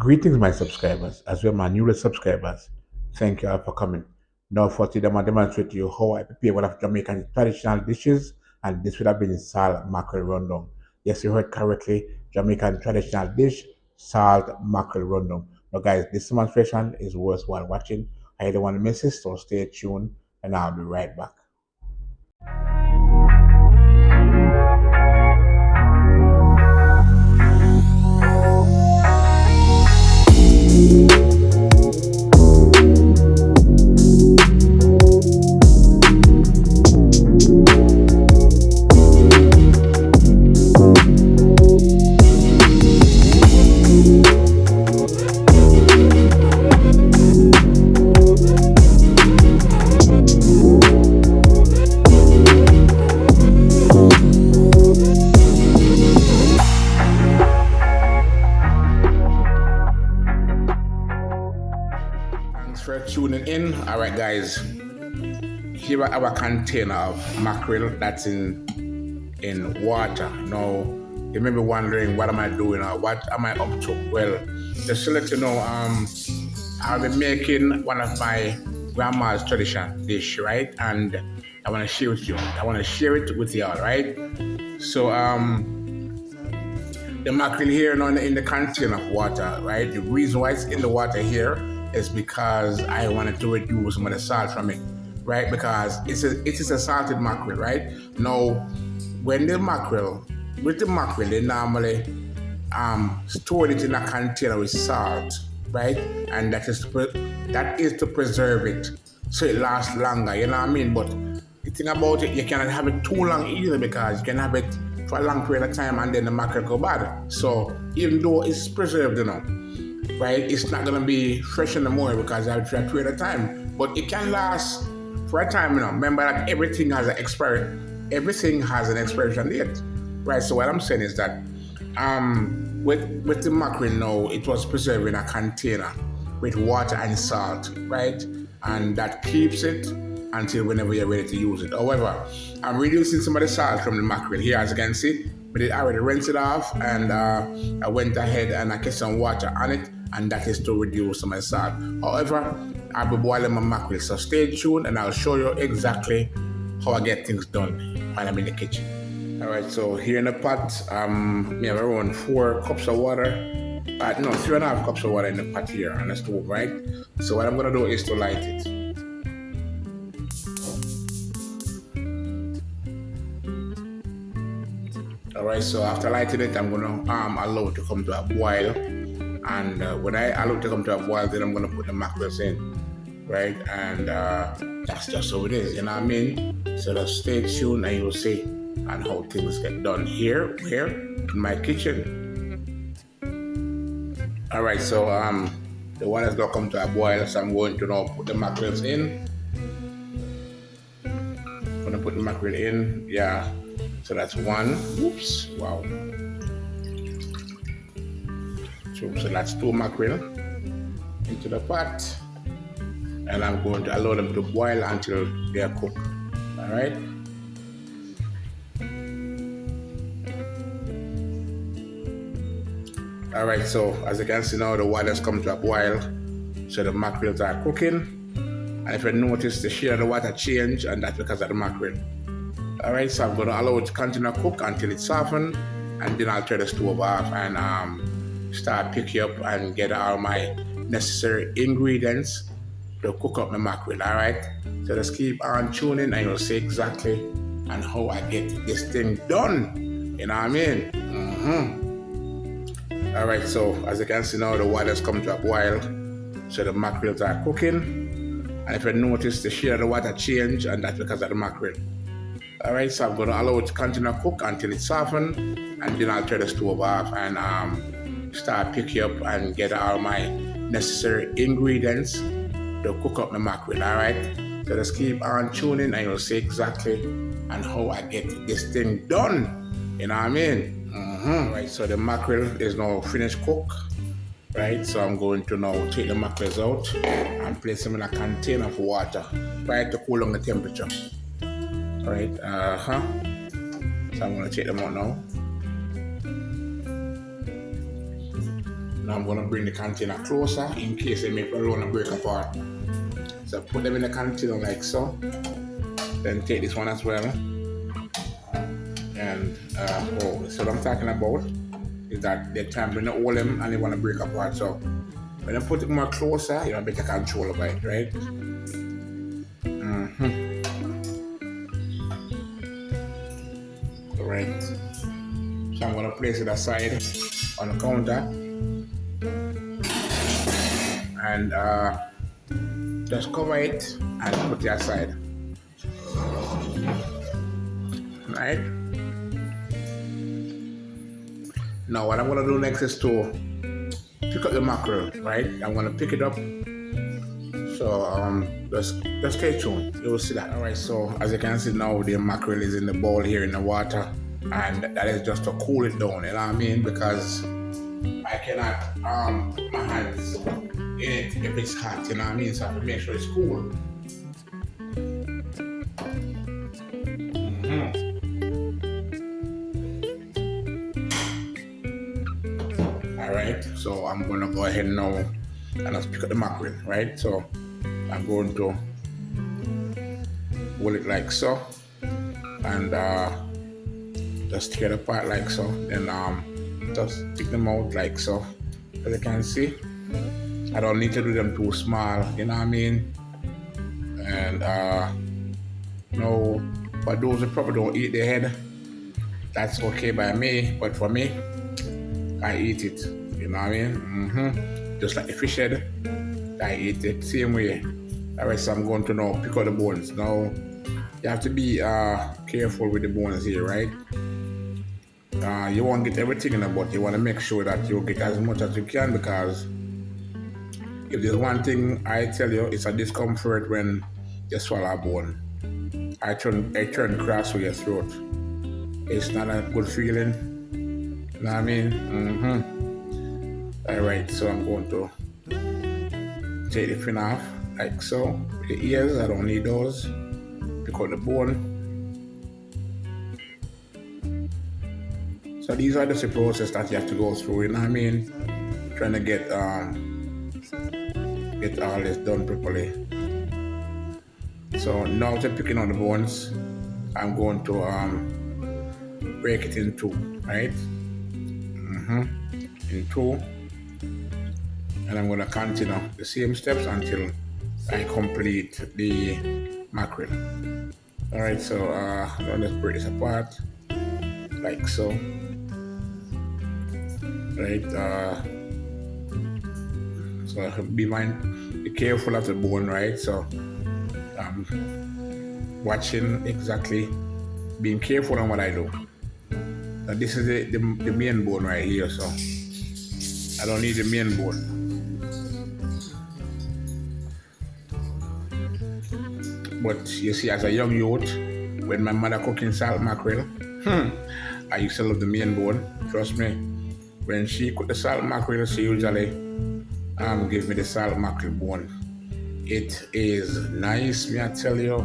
Greetings, my subscribers, as well my newest subscribers. Thank you all for coming. Now, for today, I'm going to demonstrate to you how I prepare one of Jamaican traditional dishes, and this would have been salt mackerel rundown. Yes, you heard correctly, Jamaican traditional dish, salt mackerel rundown. Now, guys, this demonstration is worthwhile watching. I don't want to miss it, so stay tuned, and I'll be right back. Thanks for tuning in. All right, guys. Here are our container of mackerel that's in water. Now, you may be wondering, what am I doing or what am I up to? Well, just to let you know, I'll be making one of my grandma's tradition dish, right? And I want to share with you. I want to share it with y'all, right? So, the mackerel here now in the container of water, right? The reason why it's in the water here is because I wanted to reduce some of the salt from it, right? Because it is a salted mackerel, right? Now, when the mackerel, they normally store it in a container with salt, right? And that is to preserve it so it lasts longer, you know what I mean? But the thing about it, you cannot have it too long either, because you can have it for a long period of time and then the mackerel go bad. So even though it's preserved, right, it's not gonna be fresh anymore because I have for a period of time. But it can last for a time, Remember that everything has an expiration date, right? So what I'm saying is that with the mackerel now, it was preserved in a container with water and salt, right? And that keeps it until whenever you're ready to use it. However, I'm reducing some of the salt from the mackerel here, as you can see. But I already rinsed it off, and I went ahead and I kept some water on it, and that is to reduce some of the salt. However, I'll be boiling my mackerel, so stay tuned and I'll show you exactly how I get things done while I'm in the kitchen. All right, so here in the pot, we have around 4 cups of water. No, 3.5 cups of water in the pot here on the stove, right? So what I'm gonna do is to light it. Alright, so after lighting it, I'm gonna allow it to come to a boil, and when I allow it to come to a boil, then I'm gonna put the mackerels in, right? And that's just how it is, you know what I mean? So just stay tuned and you'll see and how things get done here in my kitchen. Alright, so the water's gonna come to a boil, so I'm going to now put the mackerels in. I'm gonna put the mackerel in, yeah. So that's one. Oops, wow. So that's 2 mackerel into the pot, and I'm going to allow them to boil until they are cooked. All right. All right. So as you can see now, the water's come to a boil, so the mackerels are cooking. And if you notice, the shade of the water change, and that's because of the mackerel. Alright, so I'm going to allow it to continue to cook until it's softened, and then I'll turn the stove off and start picking up and get all my necessary ingredients to cook up my mackerel. Alright, so just keep on tuning and you'll see exactly and how I get this thing done. You know what I mean? Alright, so as you can see now, the water's come to a boil, so the mackerels are cooking. And if you notice, the shade of the water change, and that's because of the mackerel. Alright, so I'm going to allow it to continue to cook until it's softened, and then I'll turn the stove off and start picking up and get all my necessary ingredients to cook up my mackerel. Alright, so just keep on tuning and you'll see exactly and how I get this thing done. You know what I mean? Right, so the mackerel is now finished cook. Right, so I'm going to now take the mackerels out and place them in a container of water, right, to cool down the temperature. Right, so I'm going to take them out now. Now I'm gonna bring the container closer in case they may probably wanna break apart. So put them in the container like so. Then take this one as well. And so what I'm talking about is that they time when they hold them and they wanna break apart. So when I put it more closer, you have better control over it, right? Right. So I'm gonna place it aside on the counter and just cover it and put it aside. Right. Now what I'm gonna do next is to pick up the mackerel. Right. I'm gonna pick it up. So just stay tuned. You will see that. All right. So as you can see now, the mackerel is in the bowl here in the water, and that is just to cool it down. You know what I mean? Because I cannot put my hands in it if it's hot. You know what I mean? So I have to make sure it's cool. Alright, so I'm gonna go ahead now and just pick up the mackerel, right? So I'm going to hold it like so and just tear it apart like so. Then just stick them out like so. As you can see, I don't need to do them too small, you know what I mean? And no, but those who probably don't eat the head, that's okay by me, but for me, I eat it, you know what I mean? Just like the fish head, I eat it same way. Alright, so I'm going to now pick out the bones. Now, you have to be careful with the bones here, right? You won't get everything in the butt. You want to make sure that you get as much as you can, because if there's one thing I tell you, it's a discomfort when you swallow a bone. I turn cross with your throat. It's not a good feeling. You know what I mean? Alright, so I'm going to take the fin off like so. The ears, I don't need those. Pick out the bone. So these are just the process that you have to go through, you know what I mean? Trying to get all this done properly. So now to picking out the bones, I'm going to break it in two, right? In two. And I'm going to continue the same steps until I complete the mackerel. Alright, so now let's break this apart like so. Right, so be careful of the bone, right? So watching exactly, being careful on what I do. Now this is the main bone right here, so I don't need the main bone. But you see, as a young youth, when my mother cooking salt mackerel, I used to love the main bone. Trust me, when she cooked the salt mackerel, she usually give me the salt mackerel bone. It is nice, me I tell you.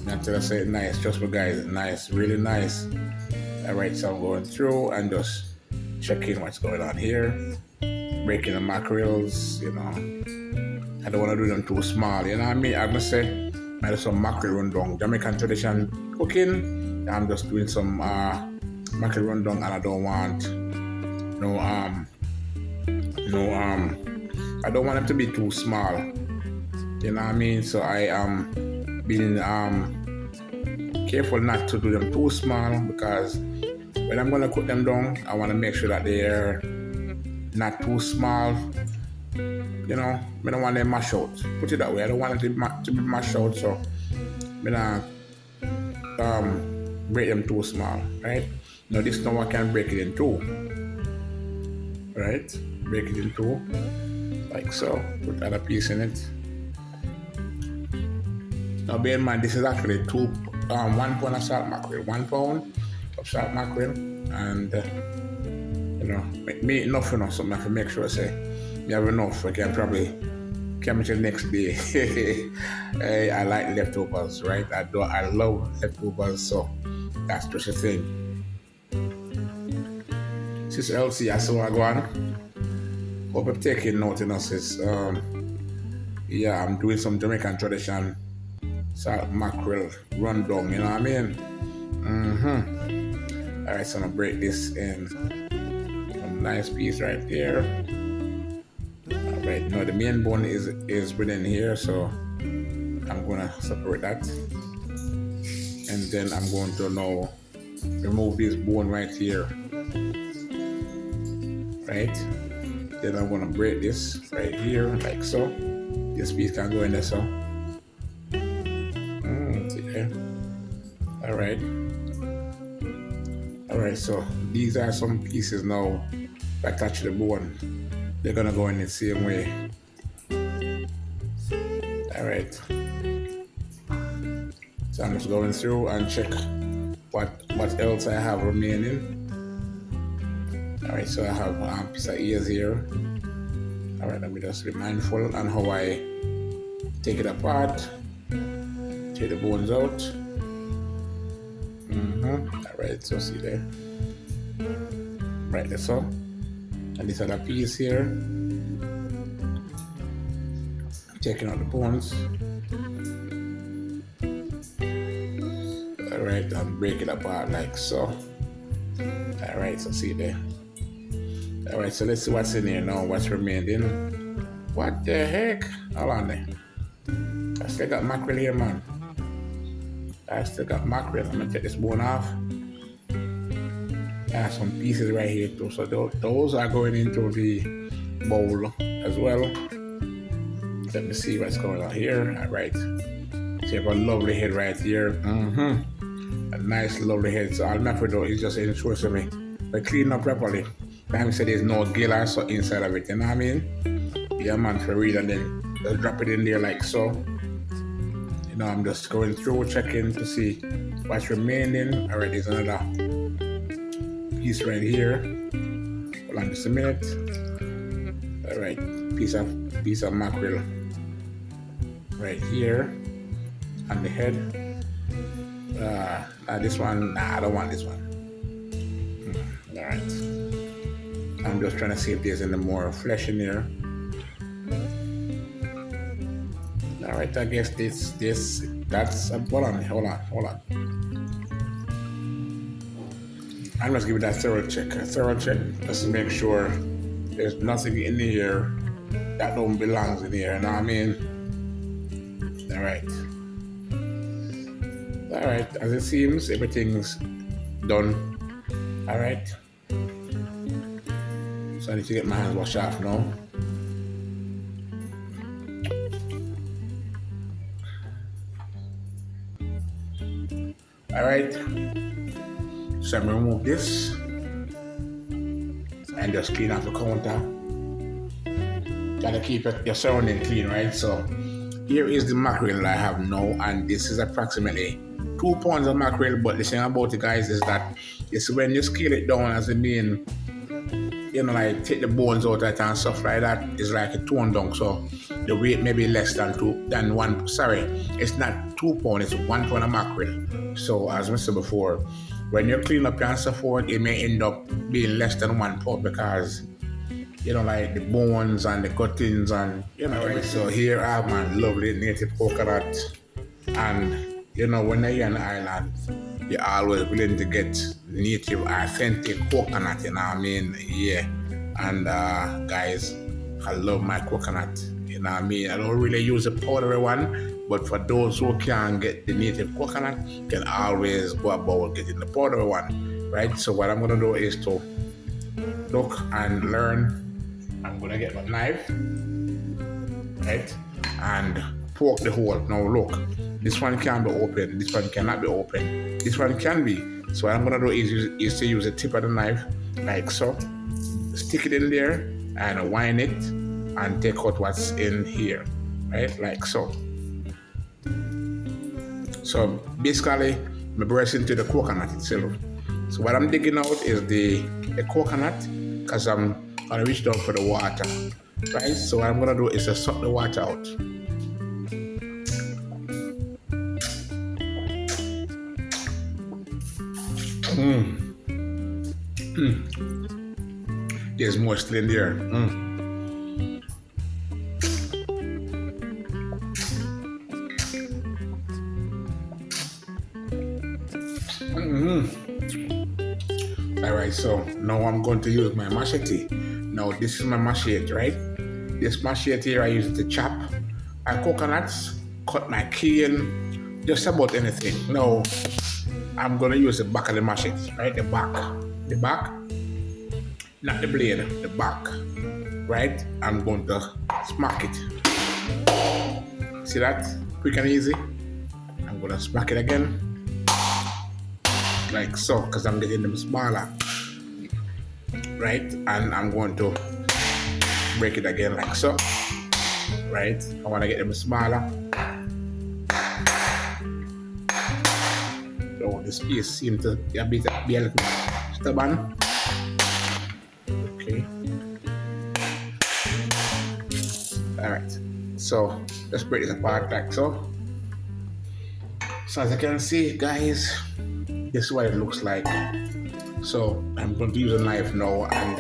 I tell you, say it's nice. Trust me, guys, it's nice, really nice. Alright, so I'm going through and just checking what's going on here. Breaking the mackerels, you know. I don't want to do them too small, you know what I mean? I must say, I do some mackerel rundown. Jamaican tradition cooking. I'm just doing some mackerel rundown, and I don't want I don't want them to be too small. You know what I mean? So I am being careful not to do them too small, because when I'm gonna cook them down, I want to make sure that they're not too small. You know, I don't want them mashed out. Put it that way. I don't want it to be mashed out, so I don't break them too small, right? Now this now I can break it in two, right? Break it in two, like so. Put another piece in it. Now bear in mind, this is actually 1 pound of salt mackerel, 1 pound of salt mackerel, and you know, me enough, you know, so I have to make sure I say me have enough. I can probably come till next day. Hey, I like leftovers, right? I love leftovers, so that's just a thing. Sister Elsie, I saw I go on. Hope I'm taking note, sis. Yeah, I'm doing some Jamaican tradition salt mackerel rundown, you know what I mean? Alright, so I'm gonna break this in some nice piece right there. Alright, now the main bone is within here, so I'm gonna separate that. And then I'm going to now remove this bone right here. Right? Then I'm gonna break this right here, like so. This piece can go in there, so. See there. Alright. Alright, so these are some pieces now that touch the bone. They're gonna go in the same way. Alright. So I'm just going through and check what else I have remaining. Alright, so I have a piece of ears here. Alright, let me just be mindful on how I take it apart. Take the bones out. Alright, so see there. Right, that's all. And this other piece here. Taking out the bones. Alright, and break it apart like so. Alright, so see there. Alright, so let's see what's in here now, what's remaining. What the heck? Hold on there. I still got mackerel here, man. I still got mackerel. I'm gonna take this bone off. I have some pieces right here too. So those are going into the bowl as well. Let me see what's going on here. Alright. So you have a lovely head right here. A nice lovely head. So all I have to do is just ensure to me. But clean up properly. Time said there's no gill or so inside of it, you know what I mean? Yeah, man, for real, and then just drop it in there like so. You know, I'm just going through, checking to see what's remaining. Alright, there's another piece right here. Hold on just a minute. Alright, piece of mackerel right here on the head. This one, I don't want this one. Alright. I'm just trying to see if there's any more flesh in here. Alright, I guess that's hold on. I'm just giving that thorough check just to make sure there's nothing in here that don't belong in here, you know what I mean? Alright, as it seems, everything's done. Alright. So I need to get my hands washed off now. Alright. So I'm gonna remove this and just clean off the counter. Gotta keep your surrounding clean, right? So here is the mackerel that I have now, and this is approximately 2 pounds of mackerel. But the thing about it, guys, is that it's when you scale it down as the main, you know, like take the bones out of it and stuff like that, it's like a tone down. So the weight may be less than one. Sorry, it's not 2 pounds, it's 1 pound of mackerel. So as I said before, when you clean up and stuff forward, it may end up being less than 1 pound because, you know, like the bones and the cuttings and, you know, right? So here I have my lovely native coconut, and you know, when you're on the island, you're always willing to get native, authentic coconut, you know what I mean? Yeah. And guys, I love my coconut, you know what I mean? I don't really use a powdery one, but for those who can get the native coconut, can always go about getting the powdery one, right? So what I'm gonna do is to look and learn. I'm gonna get my knife, right? And poke the hole. Now look, this one can be open, this one cannot be open, this one can be. So what I'm gonna do is to use the tip of the knife, like so, stick it in there and wind it and take out what's in here, right? Like so. So basically, I'm brushing into the coconut itself. So what I'm digging out is the coconut, because I'm gonna reach down for the water, right? So what I'm gonna do is to suck the water out. There's more still in there. All right, so now I'm going to use my machete. Now this is my machete, right? This machete here I use it to chop my coconuts, cut my cane, just about anything. Now I'm gonna use the back of the machete, right? The back, not the blade, the back, right? I'm going to smack it. See that? Quick and easy. I'm gonna smack it again, like so, because I'm getting them smaller, right? And I'm going to break it again, like so, right? I want to get them smaller. So this piece seems to be a little stubborn. Okay. All right. So let's break this apart like so. So as you can see, guys, this is what it looks like. So I'm going to use a knife now and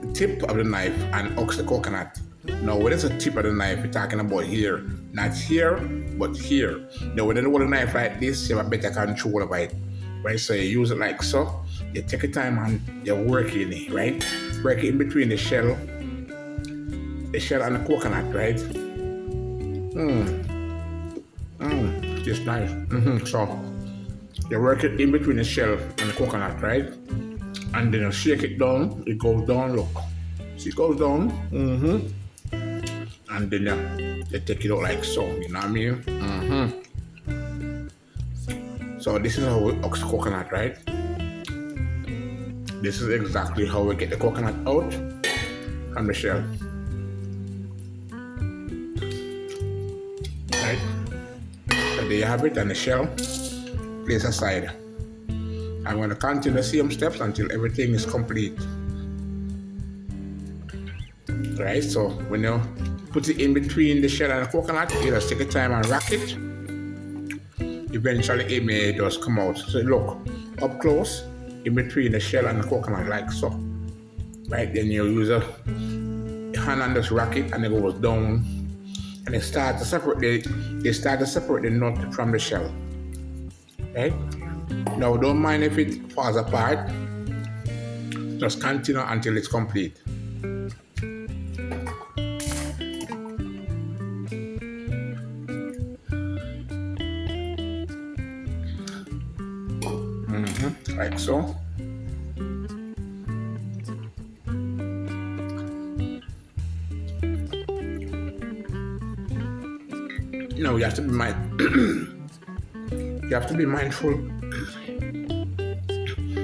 the tip of the knife and ox the coconut. Now when it's a tip of the knife, we're talking about here, not here, but here. Now when you hold a knife like this, you have a better control of it, right? So you use it like so. You take your time and you work in it, right? Work it in between the shell and the coconut, right? Just nice. So you work it in between the shell and the coconut, right? And then you shake it down. It goes down. Look, see, it goes down. And then you take it out like so. You know what I mean? So this is how we ox coconut, right? This is exactly how we get the coconut out from the shell. Right? So there you have it, and the shell, place aside. I'm going to continue the same steps until everything is complete. Right, so when you put it in between the shell and the coconut, you just take your time and rock it. Eventually it may just come out. So look, up close, in between the shell and the coconut, like so. Right, then you use a hand and just rock it, and it goes down. And they start to separate the nut from the shell. Right? Now don't mind if it falls apart. Just continue until it's complete. Like so. No, you have to be you have to be mindful.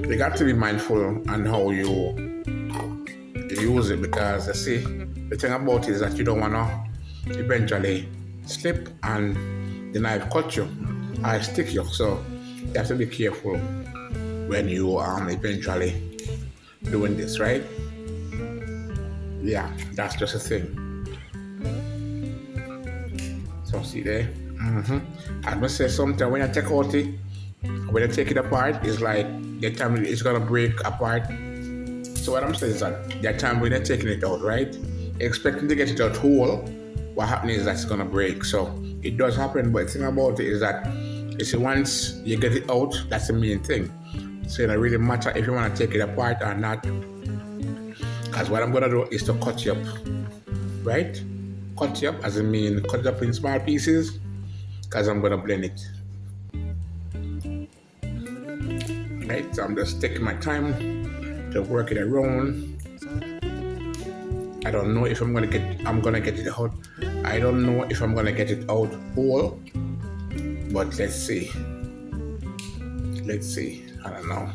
You got to be mindful on how you use it, because you see, the thing about it is that you don't want to eventually slip and the knife cut you or stick you. So you have to be careful when you eventually doing this, right? Yeah, that's just a thing. So see there. I must say something, when you take out it, when you take it apart, it's like the time it's gonna break apart. So what I'm saying is that the time when you're taking it out, right? Expecting to get it out whole, what happens is that it's gonna break. So it does happen, but the thing about it is that you see, once you get it out, that's the main thing. So it doesn't really matter if you want to take it apart or not, because what I'm gonna do is to cut you up, right? Cut you up, as I mean cut it up in small pieces, because I'm gonna blend it. Right, so I'm just taking my time to work it around. I don't know if I'm gonna get it out. I don't know if I'm gonna get it out whole, but let's see. I don't know.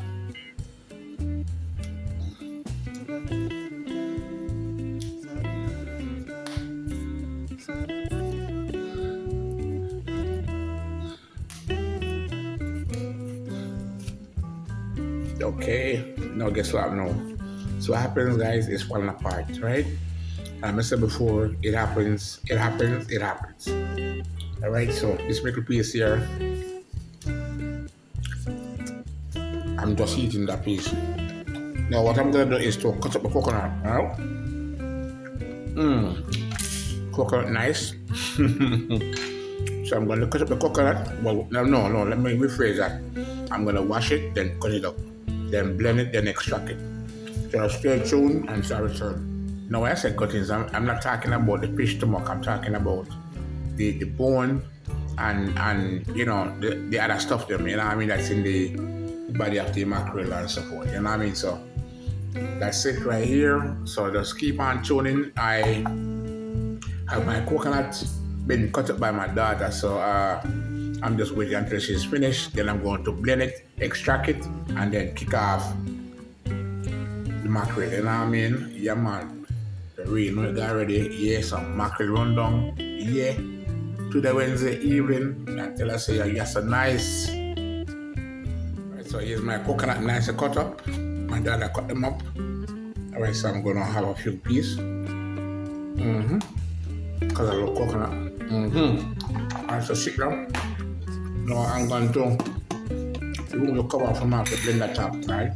Okay, now guess what now? So what happens, guys, is falling apart, right? I said before, it happens. Alright, so this little piece here, I'm just eating that piece. Now what I'm gonna do is to cut up the coconut. Now, coconut nice. So I'm gonna cut up the coconut. Well, no. Let me rephrase that. I'm gonna wash it, then cut it up, then blend it, then extract it. So stay tuned and shall return. Now when I say cuttings, I'm not talking about the fish stomach. I'm talking about the bone and you know the other stuff them. You know what I mean? That's in the body of the mackerel and so forth. You know what I mean? So that's it right here. So just keep on tuning. I have my coconut been cut up by my daughter, so I'm just waiting until she's finished. Then I'm going to blend it, extract it, and then kick off the mackerel. You know what I mean? Yeah, man. The rain we got ready. Yeah, some mackerel rundown. Yeah. Today Wednesday evening, until I say yeah, so nice. Right, so here's my coconut nice cut up. My daughter cut them up. Alright, so I'm gonna have a few pieces. Cause I love coconut. Alright, so sit down. Now I'm going to remove the cover from off the blender top, right?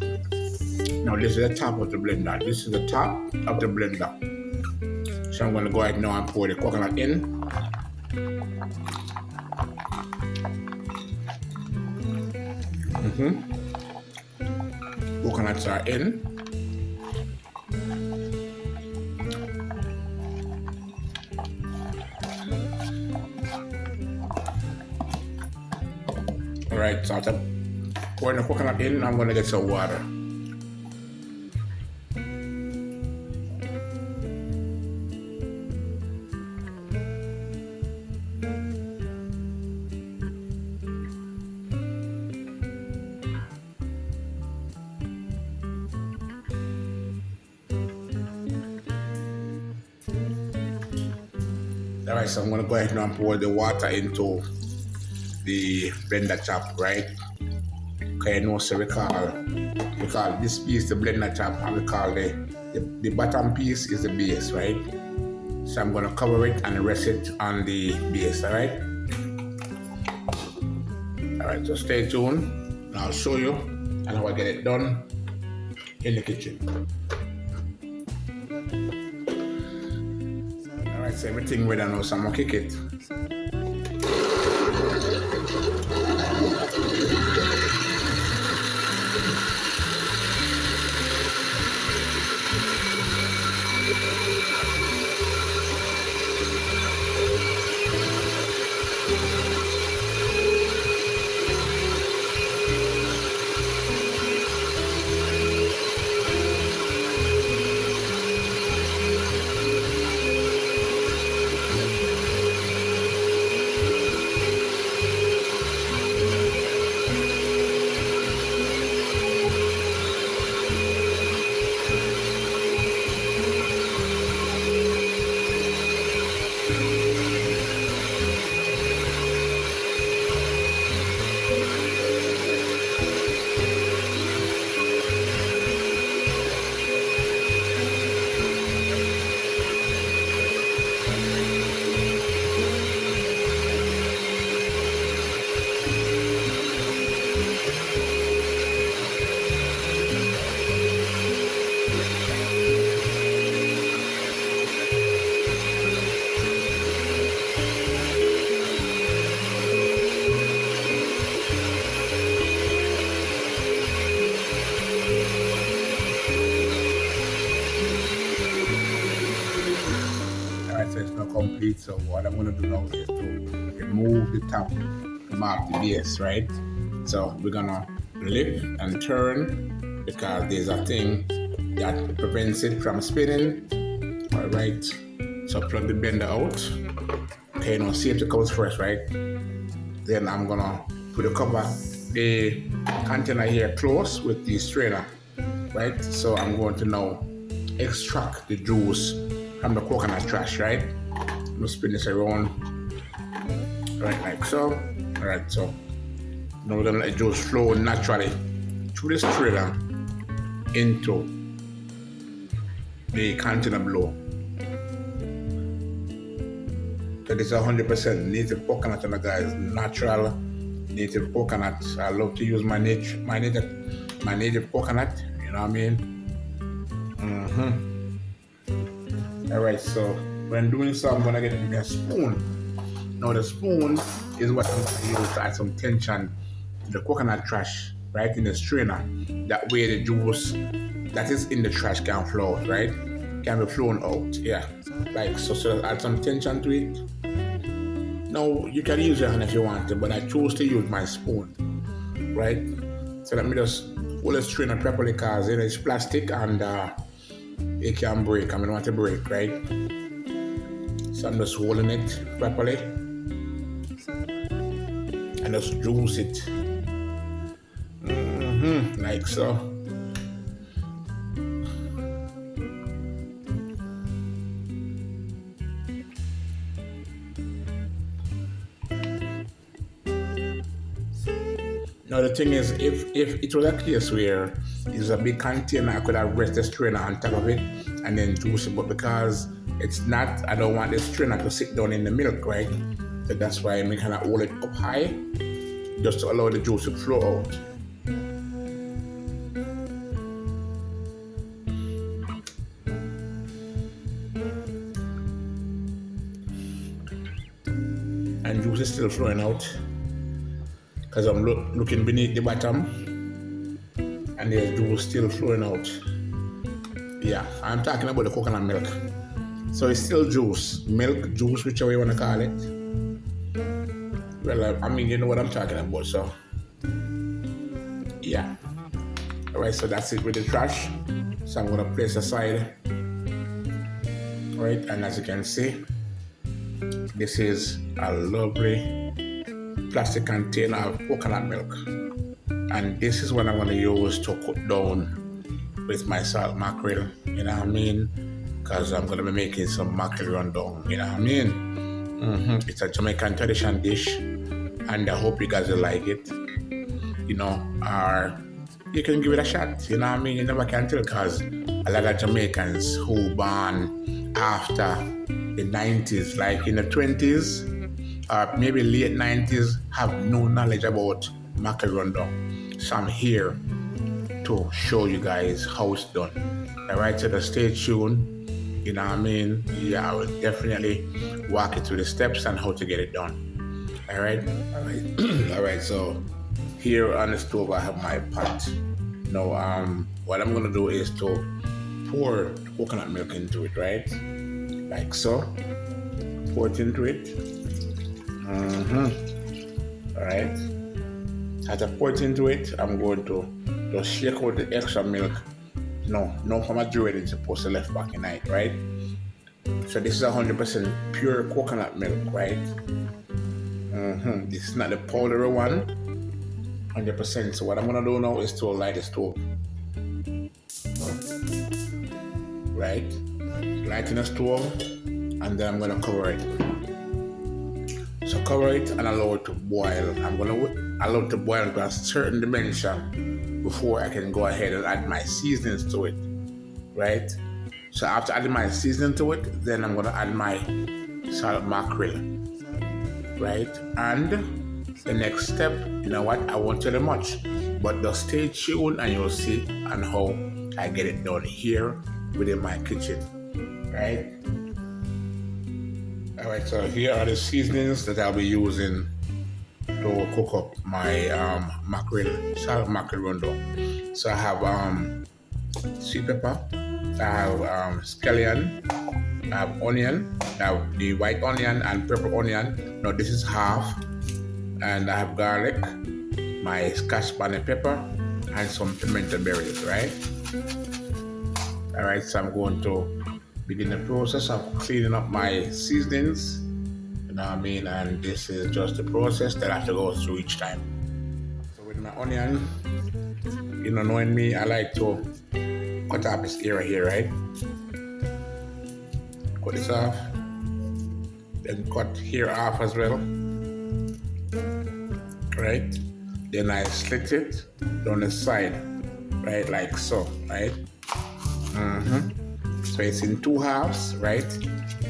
Now this is the top of the blender. This is the top of the blender. So I'm gonna go ahead now and pour the coconut in. Coconuts are in. Alright, so after pouring the coconut in, I'm gonna get some water. Alright, so I'm gonna go ahead now and pour the water into the blender chop, right? Okay, no, so we call this piece the blender chop, and we call the bottom piece is the base, right? So I'm gonna cover it and rest it on the base, alright? Alright, so stay tuned and I'll show you and how I get it done in the kitchen. Alright, so everything ready now, so I'm gonna kick it. So it's not complete. So what I'm gonna do now is to remove the top from off the base, right? So we're gonna lift and turn because there's a thing that prevents it from spinning. All right. So plug the blender out. Okay, now safety comes first, right? Then I'm gonna put the container here close with the strainer, right? So I'm going to now extract the juice from the coconut trash, right? I'm gonna spin this around, right, like so. All right, so now we're gonna let the juice flow naturally through this strainer into the container below. So this is 100% native coconut, and guys, natural native coconut. I love to use my native coconut. You know what I mean? All right, so when doing so, I'm gonna get me a spoon. Now the spoon is what I'm gonna use to add some tension to the coconut trash, right, in the strainer. That way the juice that is in the trash can flow out, right? Can be flown out, yeah. Like so, add some tension to it. Now you can use your hand if you want to, but I chose to use my spoon, right? So let me just hold the strainer properly because it's plastic and it can break. I don't want to break, right? So I'm just holding it properly and just juice it. Like so. Now the thing is, if it was a case where it was a big container, I could have rested the strainer on top of it and then juice it. But because it's not, I don't want the strainer to sit down in the milk, right? So that's why I'm kind of hold it up high, just to allow the juice to flow out. And juice is still flowing out because I'm looking beneath the bottom and there's juice still flowing out. Yeah, I'm talking about the coconut milk. So it's still juice, milk, juice, whichever you want to call it. Well, I mean, you know what I'm talking about, so yeah. All right, so that's it with the trash. So I'm gonna place aside, right? And as you can see, this is a lovely plastic container of coconut milk. And this is what I'm gonna use to cook down with my salt mackerel, you know what I mean? Because I'm gonna be making some mackerel rundown, you know what I mean? It's a Jamaican tradition dish, and I hope you guys will like it. You know, or you can give it a shot, you know what I mean? You never can tell, because a lot of Jamaicans who born after the 90s, like in the 20s, or maybe late 90s, have no knowledge about mackerel rundown. So I'm here to show you guys how it's done. All right, so stay tuned. You know what I mean? Yeah, I will definitely walk you through the steps and how to get it done. All right. All right. So here on the stove, I have my pot. Now, what I'm gonna do is to pour coconut milk into it, right? Like so. Pour it into it. All right. As I pour it into it, I'm going to just shake out the extra milk. No for majority it's supposed to left back in it, right? So this is 100% pure coconut milk, right? This is not the powdery one, 100%. So what I'm gonna do now is to light the stove, right? Lighting the stove, and then I'm gonna cover it. So cover it and allow it to boil. I'm gonna allow it to boil to a certain dimension before I can go ahead and add my seasonings to it, right? So after adding my seasoning to it, then I'm gonna add my salt mackerel, right? And the next step, you know what, I won't tell you much, but just stay tuned and you'll see on how I get it done here within my kitchen, right? All right, so here are the seasonings that I'll be using to cook up my salt mackerel rundown. So I have sweet pepper, I have scallion, I have onion, I have the white onion and purple onion. Now this is half, and I have garlic, my scotch bonnet pepper, and some pimento berries, right? All right, so I'm going to begin the process of cleaning up my seasonings. You know what I mean? And this is just the process that I have to go through each time. So with my onion, you know, knowing me, I like to cut off this area here, right? Cut this off. Then cut here off as well. Right? Then I slit it down the side, right? Like so, right? So it's in two halves, right?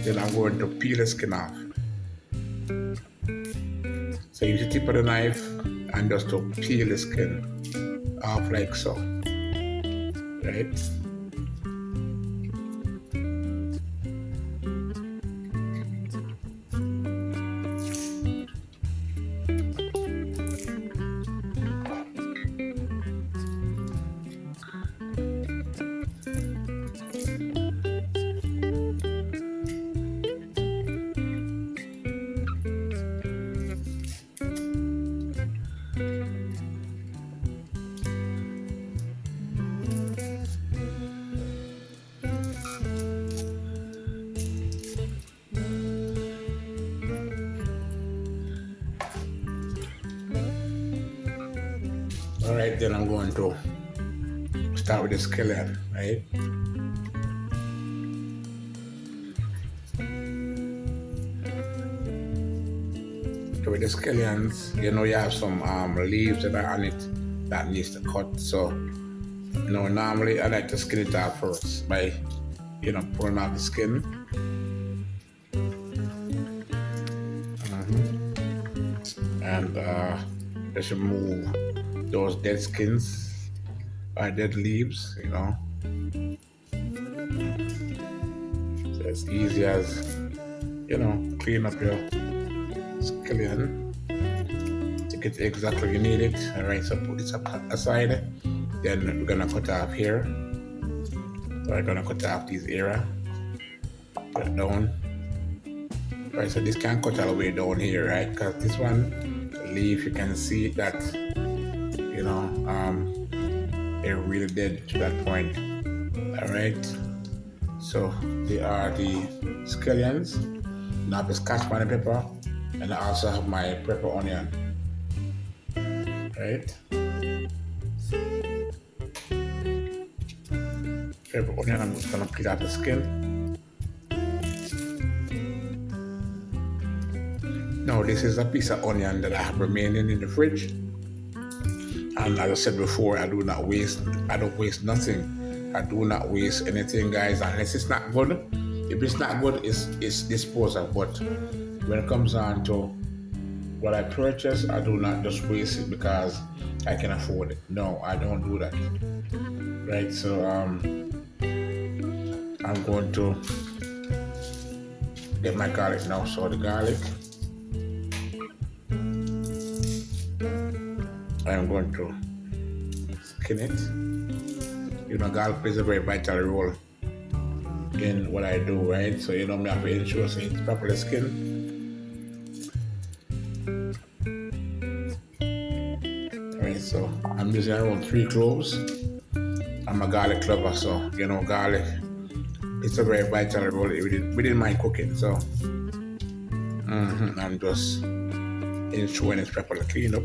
Then I'm going to peel the skin off. So use the tip of the knife and just to peel the skin off like so, right? All right, then I'm going to start with the scallion, right? So with the scallions, you know, you have some leaves that are on it that needs to cut. So, you know, normally I like to skin it off first by, you know, pulling out the skin. And just remove those dead skins or dead leaves, you know. So it's easy as, you know, clean up your scallion to get exactly you need it. All right, so put this up aside. Then we're gonna cut off here. So I'm gonna cut off this area. Put it down. All right, so this can cut all the way down here, right? Because this one, the leaf, you can see that, you know, they're really dead to that point. All right. So they are the scallions. Now I have the scotch bonnet pepper, and I also have my pepper onion. Right. Pepper onion, I'm just gonna peel out the skin. Now this is a piece of onion that I have remaining in the fridge. And as I said before, I don't waste nothing. I do not waste anything, guys, unless it's not good. If it's not good, it's disposed of. But when it comes on to what I purchase, I do not just waste it because I can afford it. No, I don't do that. Right, so I'm going to get my garlic now. So the garlic, I'm going to skin it. You know, garlic plays a very vital role in what I do, right? So, you know, I have to ensure it's properly skinned. Alright, so I'm using around 3 cloves. I'm a garlic lover, so, you know, garlic, it's a very vital role within my cooking. So, I'm just ensuring it's properly cleaned up.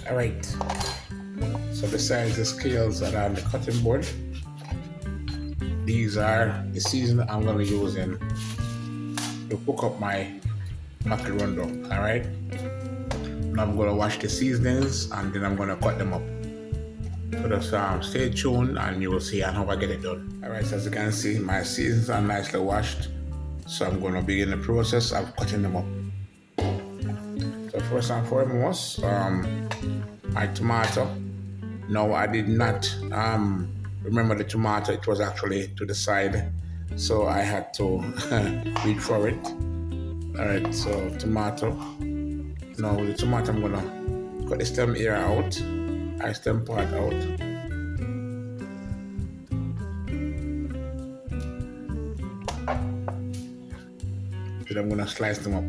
All right, so besides the scales that are on the cutting board, these are the seasoning I'm going to be using to cook up my mackerel. All right, now I'm going to wash the seasonings and then I'm going to cut them up. So just stay tuned and you will see how I get it done. All right, so as you can see, my seasonings are nicely washed. So I'm going to begin the process of cutting them up. So first and foremost, my tomato. No, I did not remember the tomato. It was actually to the side, so I had to reach for it. All right, so tomato. Now with the tomato, I'm gonna cut the stem area out, stem part out. Then I'm gonna slice them up.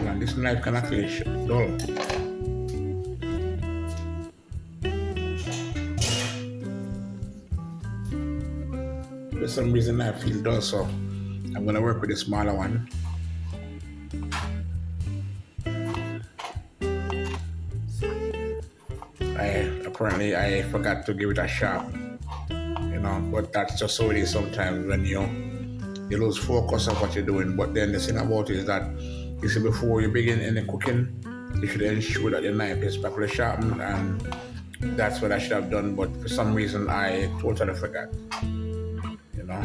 And this knife can actually dull. For some reason I feel dull, so I'm gonna work with the smaller one. Apparently I forgot to give it a sharp, you know, but that's just how it is sometimes when you lose focus of what you're doing. But then the thing about it is that, you see, before you begin any cooking, you should ensure that your knife is properly sharpened, and that's what I should have done, but for some reason I totally forgot, you know.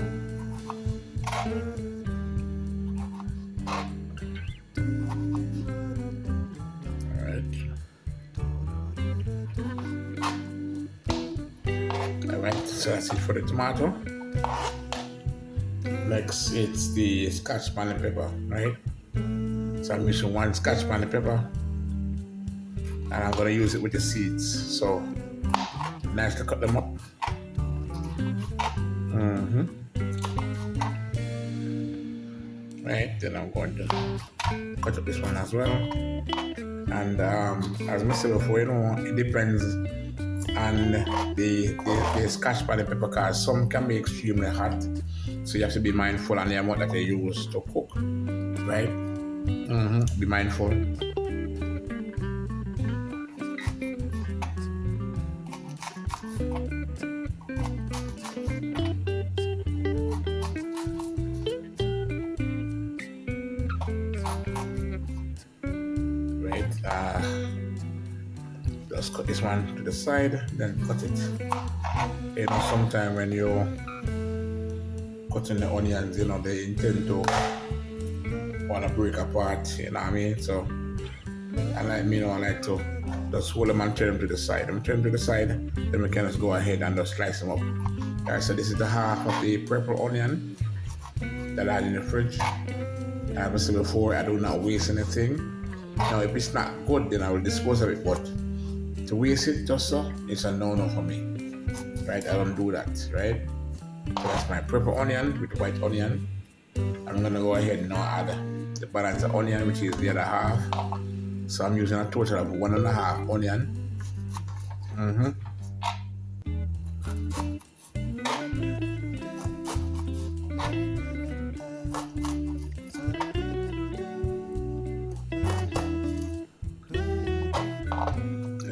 Alright, so that's it for the tomato. Next, it's the scotch bonnet pepper, right? So I'm using 1 scotch bonnet pepper, and I'm gonna use it with the seeds. So nice to cut them up. Right, then I'm going to cut up this one as well. And as I said before, it depends on the scotch bonnet pepper, because some can be extremely hot, so you have to be mindful on the amount that you use to cook, right? Be mindful. Right, just cut this one to the side, then cut it. Sometimes when you're cutting the onions, they intend to want to break apart, you know what I mean? So I like to just hold them and turn them to the side. Then we can just go ahead and just slice them up. Alright, so this is the half of the purple onion that I had in the fridge. As I said before, I do not waste anything. Now, if it's not good, then I will dispose of it, but to waste it just so, it's a no-no for me, right? I don't do that, right? So that's my purple onion with white onion. I'm gonna go ahead and now add the balance of onion, which is the other half. So I'm using a total of 1.5 onion.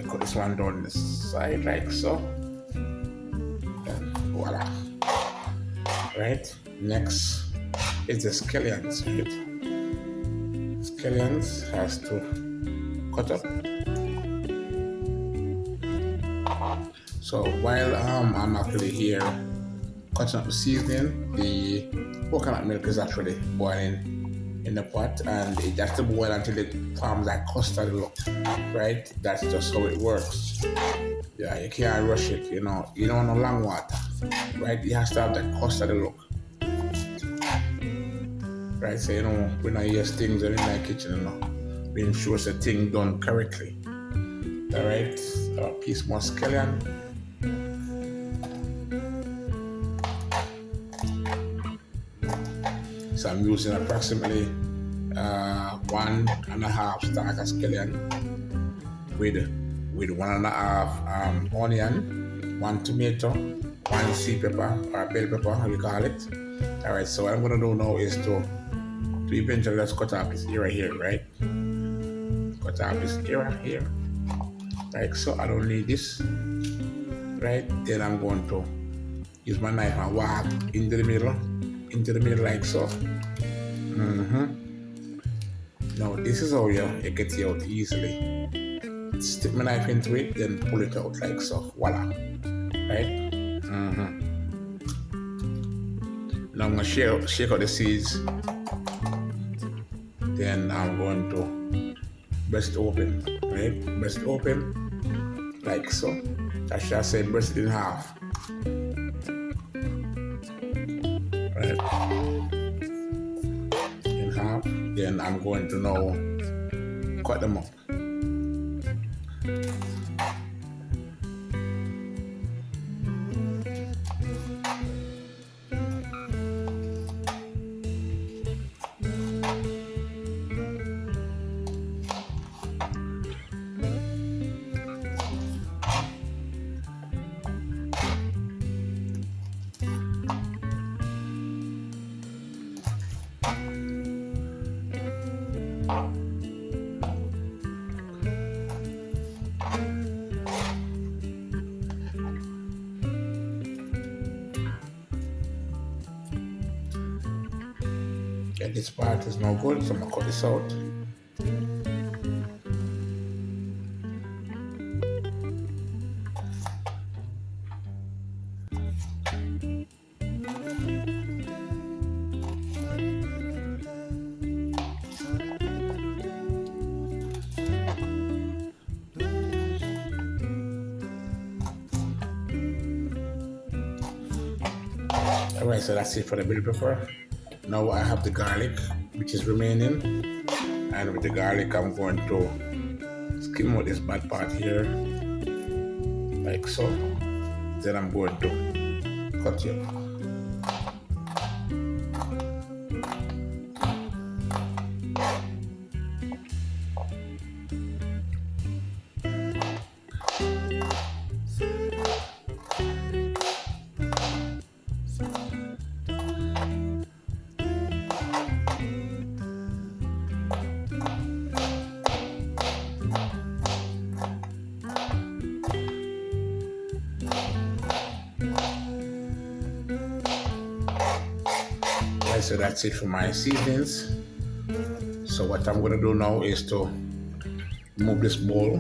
Cut this one down the side like so. And voila. Right? Next is the scallions, right? Scallions has to cut up. So while I'm actually here cutting up the seasoning, the coconut milk is actually boiling in the pot, and it has to boil until it forms that custard look, right? That's just how it works. Yeah, you can't rush it, you don't want no long water, right? It has to have that custard look, right? So we don't use things in the kitchen, we ensure the thing done correctly. All right, a piece more scallion. So I'm using approximately 1.5 stalk of scallion with 1.5 onion, 1 tomato, 1 sea pepper or bell pepper, how we call it. All right, so what I'm gonna do now is to eventually just cut off this area here, right? Cut off this area here, like so. I don't need this, right? Then I'm going to use my knife and whack into the middle like so. Now this is how you get it out easily. Stick my knife into it, then pull it out like so. Voila. Right? Now I'm gonna shake out the seeds. Then I'm going to burst it open. Right? Burst it open like so. I should say burst it in half. Right? In half. Then I'm going to now cut them up. Okay, this part is no good, so I'm gonna cut this out. Alright, so that's it for the bell pepper. Now I have the garlic, which is remaining, and with the garlic I'm going to Skim out this bad part here, like so. Then I'm going to cut it. So that's it for my seasonings. So what I'm gonna do now is to move this bowl,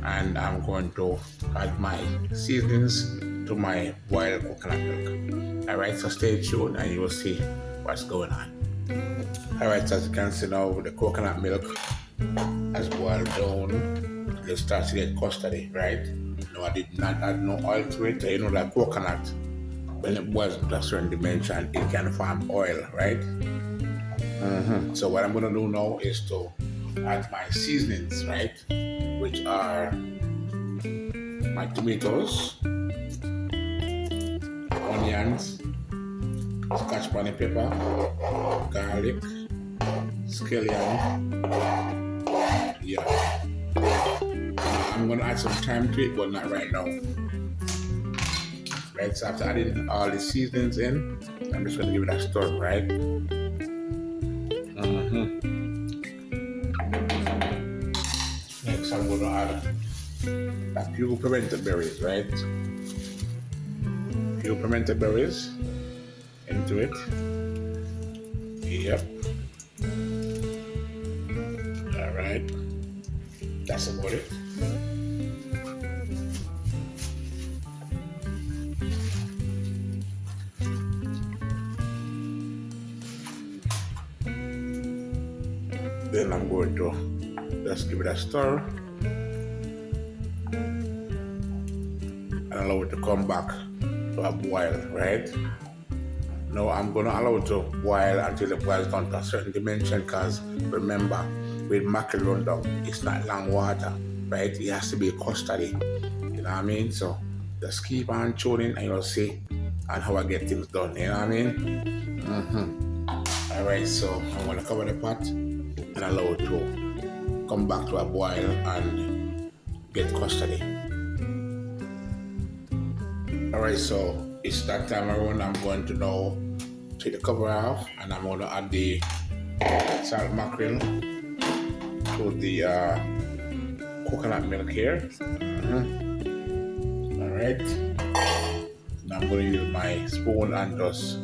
and I'm going to add my seasonings to my boiled coconut milk. Alright, so stay tuned and you will see what's going on. Alright, so as you can see now, the coconut milk has boiled down. It starts to get custardy, right? No, I did not add no oil to it. You know that coconut, when it boils to a certain dimension, it can form oil, right? So what I'm gonna do now is to add my seasonings, right? Which are my tomatoes, onions, scotch bonnet pepper, garlic, scallion. Yeah. I'm gonna add some thyme to it, but not right now. Right, so after adding all the seasonings in, I'm just gonna give it a stir, right? Next, I'm gonna add a few pimento berries, right? A few pimento berries into it. Yep. All right. That's about it. Then I'm going to just give it a stir and allow it to come back to a boil, right? Now I'm going to allow it to boil until it boils down to a certain dimension, because remember, with mackerel rundown, it's not long water, right? It has to be custardy, you know what I mean? So just keep on tuning and you'll see and how I get things done, you know what I mean? Alright, so I'm going to cover the pot and allow it to come back to a boil and get custardy. Alright, so it's that time around. I'm going to now take the cover off and I'm going to add the salt mackerel to the coconut milk here. Alright, now I'm going to use my spoon and just,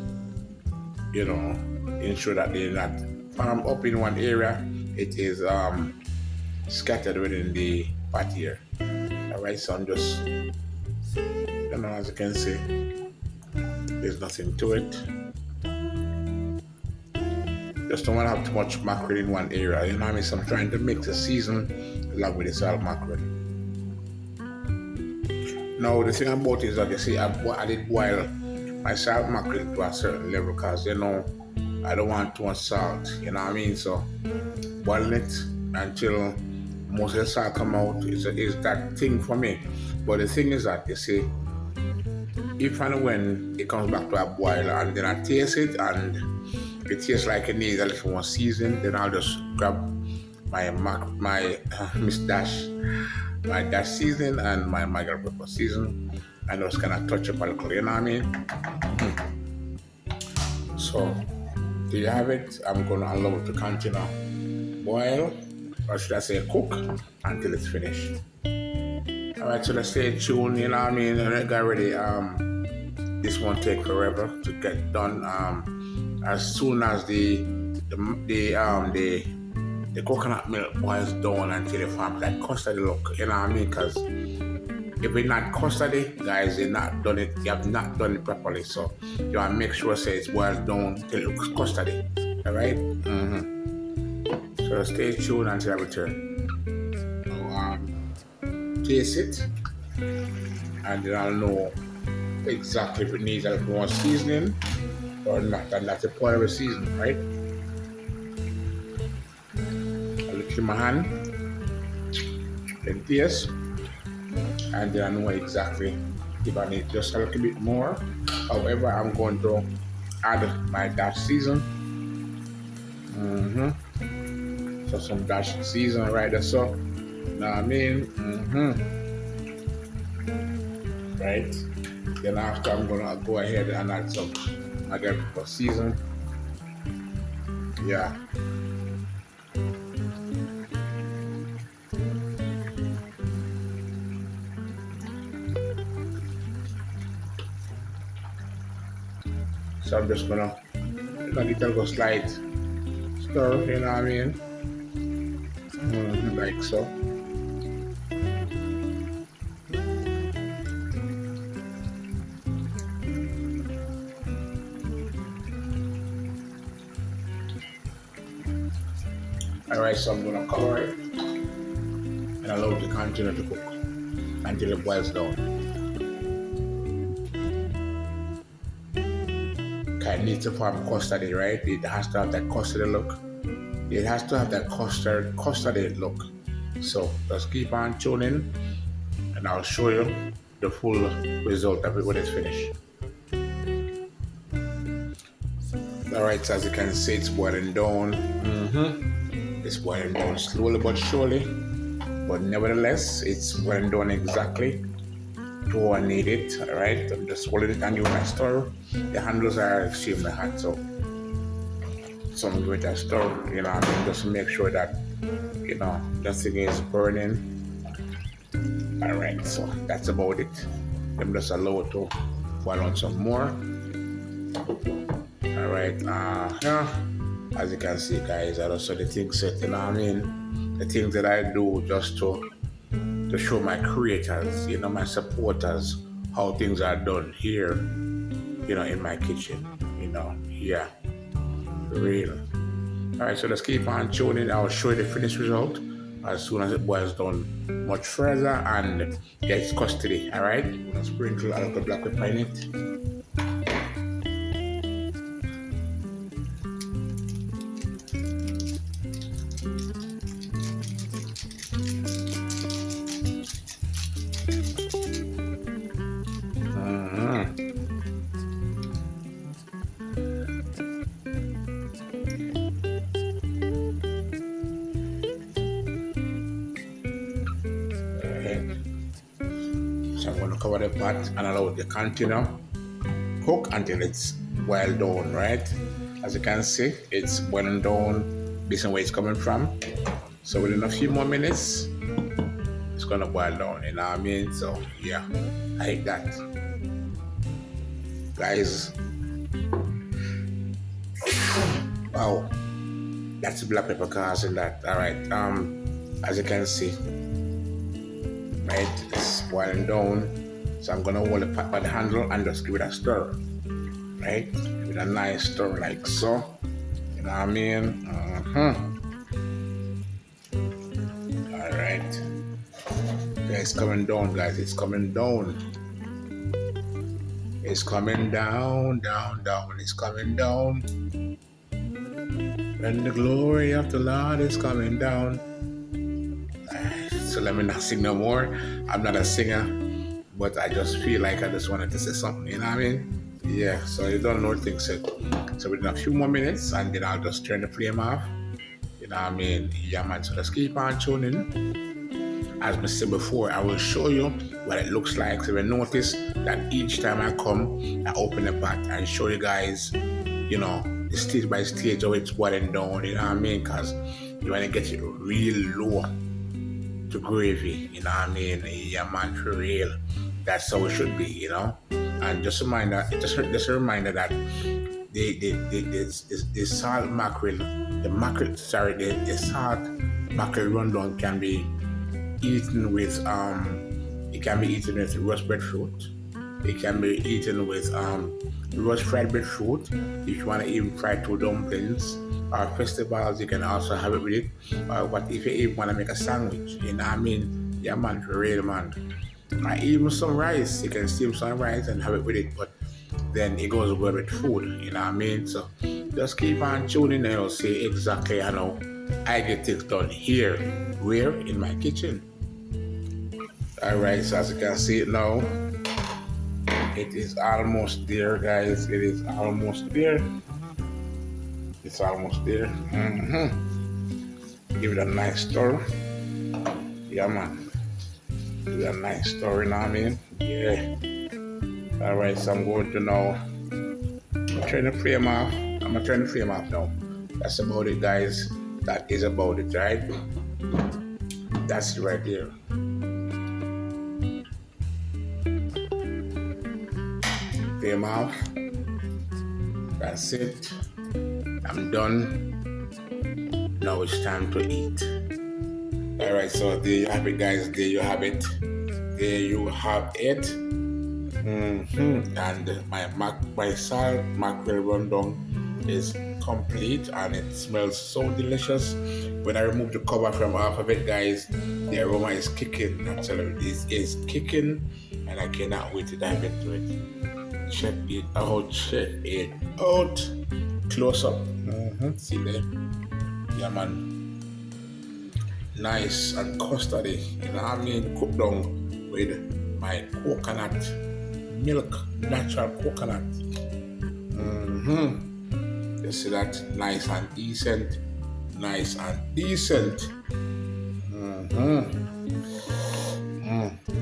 ensure that they're not farmed up in one area. It is scattered within the pot here. Alright, so I'm just, as you can see, there's nothing to it. Just don't want to have too much mackerel in one area, you know what I mean? So I'm trying to mix the season along with the salt mackerel. Now the thing about it is that you see, I did boil my salt mackerel to a certain level, because I don't want too much salt, you know what I mean? So boiling it until most of the salt come out is that thing for me. But the thing is that, you see, if and when it comes back to a boil and then I taste it and it tastes like it needs a little more season, then I'll just grab my dash season and my Mackerel pepper season and just kind of touch up a little, you know what I mean? So there you have it. I'm going to allow it to continue boil, or should I say cook, until it's finished. Alright, so let's stay tuned, you know what I mean? I got ready. This won't take forever to get done. As soon as the coconut milk boils down until it forms that custard look, you know what I mean? Because if it's not custardy, guys, you have not done it properly. So you want to make sure it's boiled down till it looks custardy. Alright? So stay tuned until I return. Taste it, and then I'll know exactly if it needs a little more seasoning or not, and that's a part of the seasoning, right? I look in my hand enthusiast, and then I know exactly if I need just a little bit more. However, I'm going to add my dash season. So some dash season right there. So, know what I mean? Right. Then after I'm gonna go ahead and add some Mackerel season. Yeah. So I'm just gonna let it go slide stir, you know what I mean? Like so. Alright, so I'm gonna cover it and allow it to continue to cook until it boils down. It needs to form custardy, right? It has to have that custardy look. It has to have that custardy look. So just keep on tuning and I'll show you the full result of it when it's finished. Alright, so as you can see, it's boiling down. It's boiling down slowly but surely, but nevertheless, it's boiling down exactly to what I need it. Alright, I'm just holding it and doing my stir. The handles are extremely hot, so I'm going to stir, you know, I mean, just to make sure that, you know, nothing is burning. Alright, so that's about it. I'm just allow it to boil on some more. Alright, yeah. As you can see, guys, I also the things set, you know what I mean? The things that I do just to show my creators, you know, my supporters, how things are done here, you know, in my kitchen, you know, yeah, real. Alright, so let's keep on tuning. I'll show you the finished result as soon as it boils down much further and gets custody. Alright, I'm gonna sprinkle a little black pepper in it. So I'm going to cover the pot and allow it to continue cook until it's boiled down, right? As you can see, it's boiling down based on where it's coming from. So within a few more minutes, it's going to boil down, you know what I mean? So yeah, I hate that. Guys, wow, that's black pepper causing that. All right, as you can see, right, it's boiling down. So I'm gonna hold the pot by the handle and just give it a stir, right? With a nice stir like so. You know what I mean? All right. Okay, it's coming down, guys. It's coming down. It's coming down, down, down. It's coming down. When the glory of the Lord is coming down. So let me not sing no more. I'm not a singer, but I just feel like I just wanted to say something, you know what I mean? Yeah, so you don't know things yet. So within a few more minutes, and then I'll just turn the flame off. You know what I mean? Yeah, man, so let's keep on tuning. As I said before, I will show you what it looks like. So you notice that each time I come, I open the pot and show you guys, you know, the stage by stage how it's boiling down, you know what I mean? Because you want to get it real low to gravy, you know what I mean? Yeah, man, for real. That's how it should be, you know? And just a reminder, just a reminder that the salt mackerel, the salt mackerel rundown can be eaten with it can be eaten with roast breadfruit. It can be eaten with roast fried breadfruit. If you want to even fry two dumplings or festivals, you can also have it with it. Or what if you even want to make a sandwich? You know what I mean? Yeah, man, for real, man. Or even some rice. You can steam some rice and have it with it. But then it goes well with food. You know what I mean? So just keep on tuning and you'll see exactly how I get things done here, where in my kitchen. All right, so as you can see it now, it is almost there, guys. It is almost there. It's almost there. Give it a nice stir. Yeah, man. Give it a nice stir, you know what I mean? Yeah. All right, so I'm going to now. I'm gonna turn the flame off. I'm gonna turn the flame off now. That's about it, guys. That is about it, right? That's it right there. Flame off. That's it. I'm done. Now it's time to eat. All right, so there you have it, guys. There you have it. There you have it. And my salt mackerel rundown is complete, and it smells so delicious. When I remove the cover from off of it, guys, the aroma is kicking. I'm telling you, this is kicking, and I cannot wait to dive into it. Check it out. Check it out. Close up. See there? Yeah, man. Nice and custardy. You know what I mean? Cooked down with my coconut milk, natural coconut. You see that? Nice and decent. Nice and decent.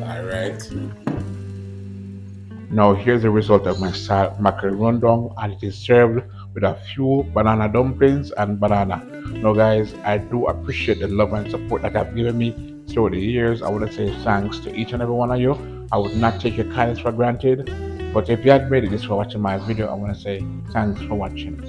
All right. Now here's the result of my salt mackerel rundown, and it is served with a few banana dumplings and banana. Now, guys, I do appreciate the love and support that have given me through the years. I want to say thanks to each and every one of you. I would not take your kindness for granted. But if you had made it this far watching my video, I want to say thanks for watching.